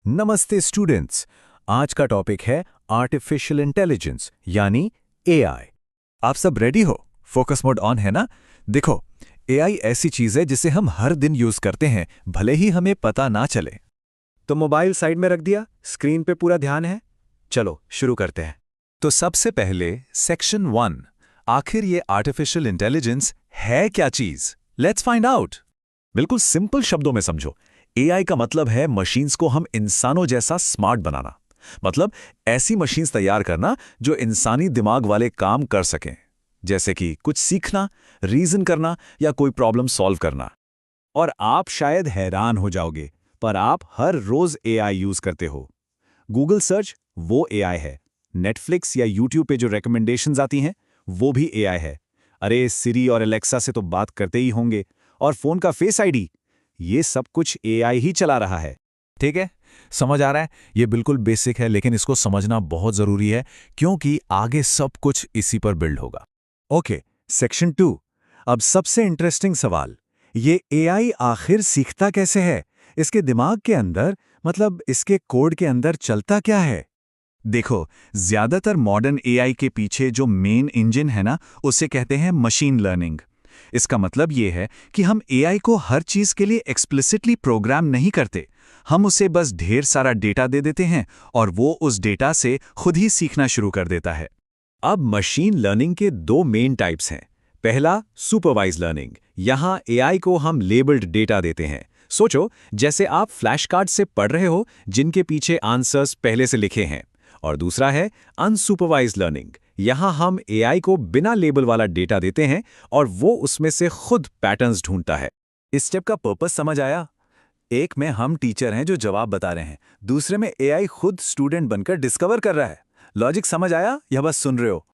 नमस्ते स्टूडेंट्स। आज का टॉपिक है आर्टिफिशियल इंटेलिजेंस यानी एआई। आप सब रेडी हो? फोकस मोड ऑन है ना? देखो, एआई ऐसी चीज है जिसे हम हर दिन यूज करते हैं, भले ही हमें पता ना चले। तो मोबाइल साइड में रख दिया, स्क्रीन पे पूरा ध्यान है। चलो शुरू करते हैं। तो सबसे पहले सेक्शन 1, आखिर ये आर्टिफिशियल इंटेलिजेंस है क्या चीज? Let's find out. बिल्कुल सिंपल शब्दों में समझो, एआई का मतलब है मशीन्स को हम इंसानों जैसा स्मार्ट बनाना। मतलब ऐसी मशीन्स तैयार करना जो इंसानी दिमाग वाले काम कर सकें, जैसे कि कुछ सीखना, रीजन करना या कोई प्रॉब्लम सॉल्व करना। और आप शायद हैरान हो जाओगे, पर आप हर रोज एआई यूज करते हो। गूगल सर्च वो एआई है, नेटफ्लिक्स या यूट्यूब पे जो रिकमेंडेशंस आती हैं वो भी एआई है। अरे सिरी और एलेक्सा से तो बात करते ही होंगे, और फोन का फेस आईडी, ये सब कुछ एआई ही चला रहा है। ठीक है, समझ आ रहा है? ये बिल्कुल बेसिक है, लेकिन इसको समझना बहुत जरूरी है क्योंकि आगे सब कुछ इसी पर बिल्ड होगा। Okay, section 2। अब सबसे इंटरेस्टिंग सवाल, ये एआई आखिर सीखता कैसे है? इसके दिमाग के अंदर, मतलब इसके कोड के अंदर चलता क्या है? देखो, ज्यादातर मॉडर्न एआई के पीछे जो मेन इंजन है ना, उसे कहते हैं मशीन लर्निंग। इसका मतलब ये है कि हम एआई को हर चीज के लिए एक्सप्लिसिटली प्रोग्राम नहीं करते। हम उसे बस ढेर सारा डेटा दे देते हैं और वो उस डेटा से खुद ही सीखना शुरू कर देता है। अब मशीन लर्निंग के दो मेन टाइप्स हैं। पहला, सुपरवाइज लर्निंग। यहाँ एआई को हम लेबल्ड डेटा देते हैं। सोचो, जैसे आप फ्लैश कार्ड से पढ़ रहे हो जिनके पीछे आंसर्स पहले से लिखे हैं। और दूसरा है अनसुपरवाइज लर्निंग। यहां हम एआई को बिना लेबल वाला डेटा देते हैं और वो उसमें से खुद पैटर्न्स ढूंढता है। इस स्टेप का पर्पस समझ आया? एक में हम टीचर हैं जो जवाब बता रहे हैं, दूसरे में एआई खुद स्टूडेंट बनकर डिस्कवर कर रहा है। लॉजिक समझ आया या बस सुन रहे हो?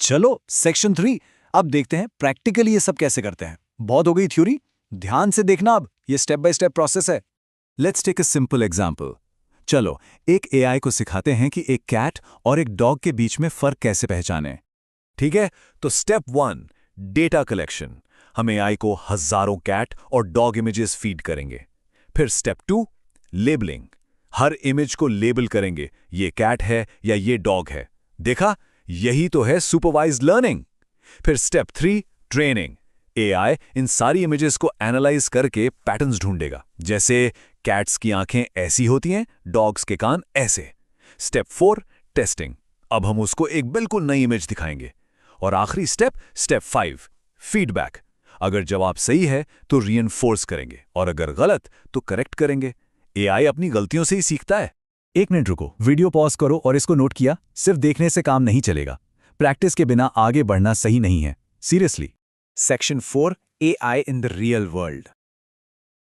चलो सेक्शन 3, अब देखते हैं प्रैक्टिकली ये सब कैसे करते हैं। बहुत हो गई थ्योरी, ध्यान से देखना। अब ये स्टेप बाय स्टेप प्रोसेस है। Let's take a simple example. चलो, एक एआई को सिखाते हैं कि एक कैट और एक डॉग के बीच में फर्क कैसे पहचानें। ठीक है, तो स्टेप 1, डेटा कलेक्शन। हम एआई को हजारों कैट और डॉग इमेजेस फीड करेंगे। फिर स्टेप 2, लेबलिंग। हर इमेज को लेबल करेंगे, ये कैट है या ये डॉग है। देखा, यही तो है सुपरवाइज्ड लर्निंग। फिर स्टेप 3, ट्रेनिंग। एआई इन सारी इमेजेस को एनालाइज करके पैटर्न्स ढूंढेगा, जैसे कैट्स की आंखें ऐसी होती हैं, डॉग्स के कान ऐसे। Step 4, testing. अब हम उसको एक बिल्कुल नई इमेज दिखाएंगे। और आखिरी स्टेप, स्टेप 5, फीडबैक। अगर जवाब सही है तो रीइंफोर्स करेंगे और अगर गलत तो करेक्ट करेंगे। एआई अपनी गलतियों से ही सीखता है। एक मिनट रुको, वीडियो पॉज करो और इसको नोट किया। सिर्फ देखने से काम नहीं चलेगा, प्रैक्टिस के बिना आगे बढ़ना सही नहीं है, seriously. Section 4, AI in the real world.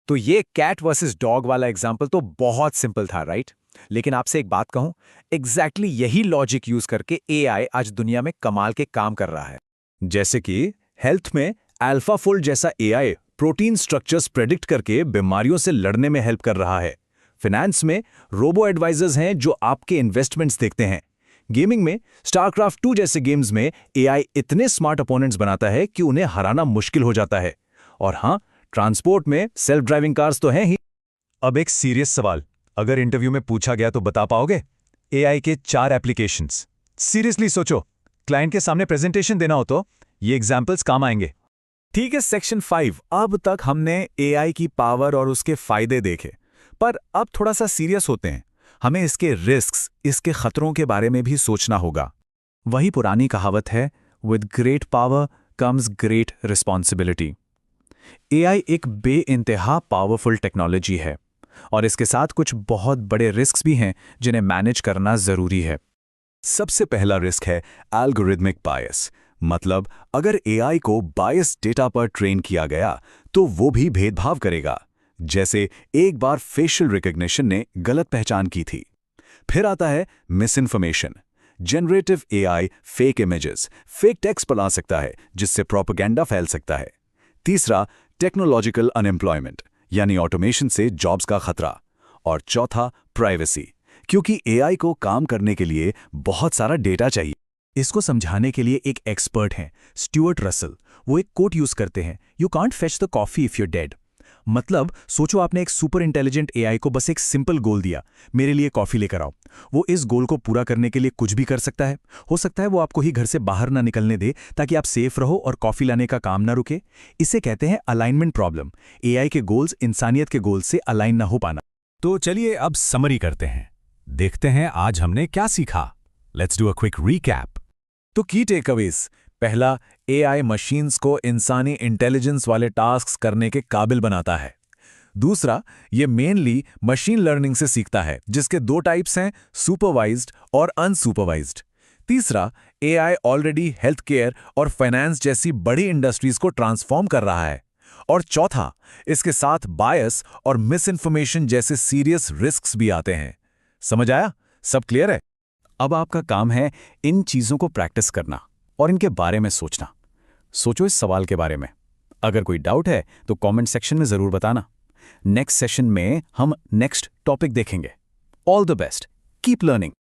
तो ये कैट वर्सेस डॉग वाला एग्जाम्पल तो बहुत सिंपल था, राइट? लेकिन आपसे एक बात कहूं, एग्जैक्टली यही लॉजिक यूज करके एआई आज दुनिया में कमाल के काम कर रहा है। जैसे कि हेल्थ में अल्फाफोल्ड जैसा एआई प्रोटीन स्ट्रक्चर्स प्रेडिक्ट करके बीमारियों से लड़ने में हेल्प कर रहा है। फाइनेंस में रोबो एडवाइजर्स हैं जो आपके इन्वेस्टमेंट्स देखते हैं। गेमिंग में स्टारक्राफ्ट 2 जैसे गेम्स में एआई इतने स्मार्ट अपोनेंट्स बनाता है कि उन्हें हराना मुश्किल हो जाता है। और हाँ, ट्रांसपोर्ट में सेल्फ ड्राइविंग कार्स तो हैं ही। अब एक सीरियस सवाल, अगर इंटरव्यू में पूछा गया तो बता पाओगे? एआई के 4 एप्लीकेशंस। सीरियसली सोचो, क्लाइंट के सामने प्रेजेंटेशन देना हो तो ये एग्जांपल्स काम आएंगे। ठीक है, सेक्शन 5। अब तक हमने एआई की पावर और उसके फायदे देखे, पर अब थोड़ा सा सीरियस होते हैं। हमें इसके रिस्क्स, इसके खतरों के बारे में भी सोचना होगा। वही पुरानी कहावत है, with great power comes great responsibility. AI एक बेइंतहा पावरफुल टेक्नोलॉजी है और इसके साथ कुछ बहुत बड़े रिस्क्स भी हैं जिन्हें मैनेज करना जरूरी है। सबसे पहला रिस्क है एल्गोरिथमिक बायस। मतलब अगर एआई को बायस डेटा पर ट्रेन किया गया तो वो भी भेदभाव करेगा। जैसे एक बार फेशियल रिकॉग्निशन ने गलत पहचान की थी। फिर आता है miss information. Generative AI fake images, fake text बना सकता है जिससे प्रोपेगेंडा फैल सकता है। तीसरा, टेक्नोलॉजिकल अनएम्प्लॉयमेंट, यानी ऑटोमेशन से जॉब्स का खतरा। और चौथा, प्राइवेसी, क्योंकि एआई को काम करने के लिए बहुत सारा डेटा चाहिए। इसको समझाने के लिए एक एक्सपर्ट हैं, स्टुअर्ट रसल। वो एक कोट यूज करते हैं, you can't fetch the coffee if you're dead. मतलब सोचो आपने एक सुपर इंटेलिजेंट एआई को बस एक सिंपल गोल दिया, मेरे लिए कॉफी लेकर आओ। वो इस गोल को पूरा करने के लिए कुछ भी कर सकता है। हो सकता है वो आपको ही घर से बाहर ना निकलने दे ताकि आप सेफ रहो और कॉफी लाने का काम ना रुके। इसे कहते हैं अलाइनमेंट प्रॉब्लम। एआई के गोल्स इंसानियत के गोल से अलाइन ना हो पाना। तो चलिए अब समरी करते हैं, देखते हैं आज हमने क्या सीखा। Let's do a quick recap. तो की टेकअवेज, पहला, एआई मशीन्स को इंसानी इंटेलिजेंस वाले टास्क करने के काबिल बनाता है। दूसरा, ये मेनली मशीन लर्निंग से सीखता है, जिसके दो टाइप्स हैं, सुपरवाइज्ड और अनसुपरवाइज्ड। तीसरा, एआई ऑलरेडी हेल्थ केयर और फाइनेंस जैसी बड़ी इंडस्ट्रीज को ट्रांसफॉर्म कर रहा है। और चौथा, इसके साथ बायस और मिस इन्फॉर्मेशन जैसे सीरियस रिस्क्स भी आते हैं। समझ आया? सब क्लियर है? अब आपका काम है इन चीजों को प्रैक्टिस करना और इनके बारे में सोचना। सोचो इस सवाल के बारे में। अगर कोई डाउट है तो कमेंट सेक्शन में जरूर बताना। नेक्स्ट सेशन में हम नेक्स्ट टॉपिक देखेंगे। All the best, keep learning.